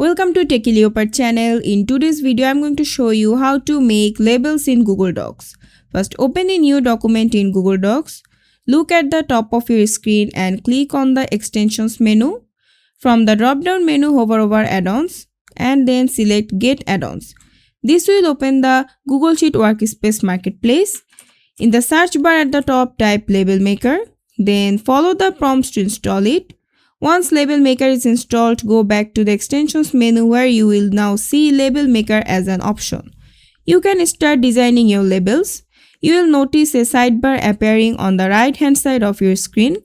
Welcome to Techie Leopard channel. In today's video, I'm going to show you how to make labels in Google Docs. First, open a new document in Google Docs. Look at the top of your screen and click on the Extensions menu. From the drop-down menu, hover over Add-ons and then select Get Add-ons. This will open the Google Sheet Workspace Marketplace. In the search bar at the top, type Label Maker. Then follow the prompts to install it. Once Label Maker is installed, go back to the Extensions menu where you will now see Label Maker as an option. You can start designing your labels. You will notice a sidebar appearing on the right hand side of your screen.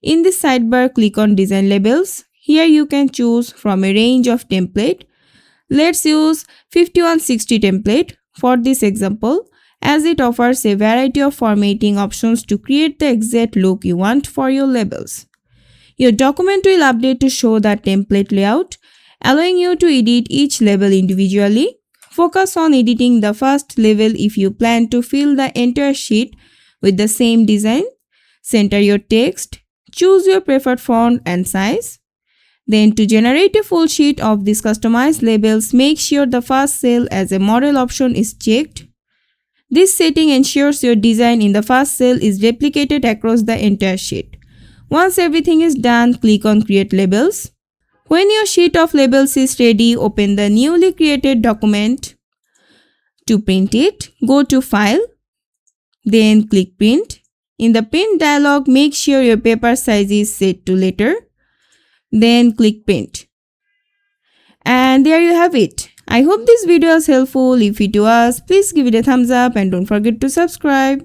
In this sidebar, click on Design Labels. Here you can choose from a range of template. Let's use 5160 template for this example, as it offers a variety of formatting options to create the exact look you want for your labels. Your document will update to show the template layout, allowing you to edit each label individually. Focus on editing the first label if you plan to fill the entire sheet with the same design. Center your text. Choose your preferred font and size. Then to generate a full sheet of these customized labels, make sure the first cell as a model option is checked. This setting ensures your design in the first cell is replicated across the entire sheet. Once everything is done, click on Create Labels. When your sheet of labels is ready, open the newly created document. To print it, go to File, then click Print. In the Print dialog, make sure your paper size is set to letter. Then click Print. And there you have it. I hope this video was helpful. If it was, please give it a thumbs up and don't forget to subscribe.